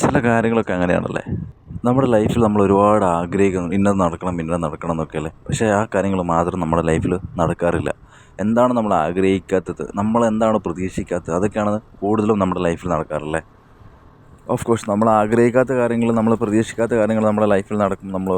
ചില കാര്യങ്ങളൊക്കെ അങ്ങനെയാണല്ലേ. നമ്മുടെ ലൈഫിൽ നമ്മൾ ഒരുപാട് ആഗ്രഹിക്കുന്നു, ഇന്നത് നടക്കണം ഇന്നത് നടക്കണം എന്നൊക്കെ അല്ലേ. പക്ഷേ ആ കാര്യങ്ങൾ മാത്രം നമ്മുടെ ലൈഫിൽ നടക്കാറില്ല. എന്താണ് നമ്മൾ ആഗ്രഹിക്കാത്തത്, നമ്മൾ എന്താണ് പ്രതീക്ഷിക്കാത്തത്, അതൊക്കെയാണ് കൂടുതലും നമ്മുടെ ലൈഫിൽ നടക്കാറില്ലേ. ഓഫ് കോഴ്സ് നമ്മൾ ആഗ്രഹിക്കാത്ത കാര്യങ്ങൾ, നമ്മൾ പ്രതീക്ഷിക്കാത്ത കാര്യങ്ങൾ നമ്മുടെ ലൈഫിൽ നടക്കും, നമ്മൾ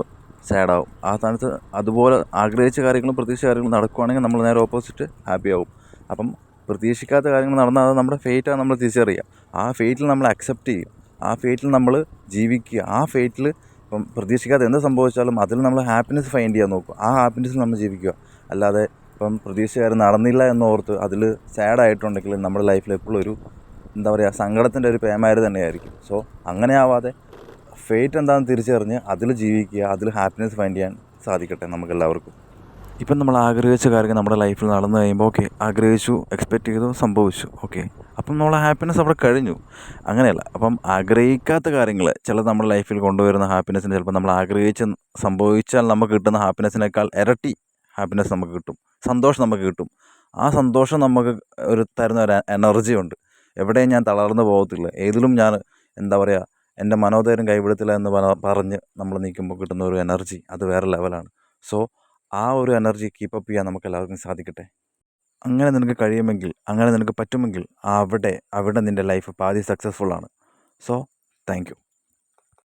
സാഡാവും. ആ സ്ഥാനത്ത് അതുപോലെ ആഗ്രഹിച്ച കാര്യങ്ങളും പ്രതീക്ഷിച്ച കാര്യങ്ങളും നടക്കുവാണെങ്കിൽ നമ്മൾ നേരെ ഓപ്പോസിറ്റ് ഹാപ്പി ആവും. അപ്പം പ്രതീക്ഷിക്കാത്ത കാര്യങ്ങൾ നടന്നാൽ അത് നമ്മുടെ ഫേറ്റാണ് നമ്മൾ തിരിച്ചറിയുക. ആ ഫേറ്റിൽ നമ്മൾ അക്സെപ്റ്റ് ചെയ്യും, ആ ഫേറ്റിൽ നമ്മൾ ജീവിക്കുക. ആ ഫേറ്റിൽ ഇപ്പം പ്രതീക്ഷിക്കാതെ എന്ത് സംഭവിച്ചാലും അതിൽ നമ്മൾ ഹാപ്പിനെസ് ഫൈൻഡ് ചെയ്യാൻ നോക്കുക. ആ ഹാപ്പിനെസ്സിൽ നമ്മൾ ജീവിക്കുക. അല്ലാതെ ഇപ്പം പ്രതീക്ഷിച്ച കാര്യം നടന്നില്ല എന്നോർത്ത് അതിൽ സാഡായിട്ടുണ്ടെങ്കിൽ നമ്മുടെ ലൈഫിൽ എപ്പോഴും ഒരു എന്താ പറയുക, സങ്കടത്തിൻ്റെ ഒരു പേമാരി തന്നെയായിരിക്കും. സോ അങ്ങനെ ആവാതെ ഫേറ്റ് എന്താണെന്ന് തിരിച്ചറിഞ്ഞ് അതിൽ ജീവിക്കുക, അതിൽ ഹാപ്പിനെസ് ഫൈൻഡ് ചെയ്യാൻ സാധിക്കട്ടെ നമുക്കെല്ലാവർക്കും. ഇപ്പം നമ്മൾ ആഗ്രഹിച്ച കാര്യം നമ്മുടെ ലൈഫിൽ നടന്നു കഴിയുമ്പോൾ ഓക്കെ, ആഗ്രഹിച്ചു, എക്സ്പെക്റ്റ് ചെയ്തു, സംഭവിച്ചു, ഓക്കെ, അപ്പം നമ്മളെ ഹാപ്പിനെസ് അവിടെ കഴിഞ്ഞു. അങ്ങനെയല്ല, അപ്പം ആഗ്രഹിക്കാത്ത കാര്യങ്ങൾ ചിലത് നമ്മുടെ ലൈഫിൽ കൊണ്ടുവരുന്ന ഹാപ്പിനെസ്സിന് ചിലപ്പോൾ നമ്മൾ ആഗ്രഹിച്ച് സംഭവിച്ചാൽ നമുക്ക് കിട്ടുന്ന ഹാപ്പിനെസ്സിനേക്കാൾ ഇരട്ടി ഹാപ്പിനെസ് നമുക്ക് കിട്ടും, സന്തോഷം നമുക്ക് കിട്ടും. ആ സന്തോഷം നമുക്ക് തരുന്ന ഒരു എനർജി ഉണ്ട്. എവിടെയും ഞാൻ തളർന്നു പോകത്തില്ല, ഏതിലും ഞാൻ എന്താ പറയുക, എൻ്റെ മനോധൈര്യം കൈവിടത്തില്ല എന്ന് പറഞ്ഞ് നമ്മൾ നിൽക്കുമ്പോൾ കിട്ടുന്ന ഒരു എനർജി അത് വേറെ ലെവലാണ്. സോ ആ ഒരു എനർജി കീപ്പപ്പ് ചെയ്യാൻ നമുക്ക് എല്ലാവർക്കും സാധിക്കട്ടെ. അങ്ങനെ നിനക്ക് കഴിയുമെങ്കിൽ, അങ്ങനെ നിനക്ക് പറ്റുമെങ്കിൽ അവിടെ നിൻ്റെ ലൈഫ് പാതി സക്സസ്ഫുള്ളാണ്. So thank you.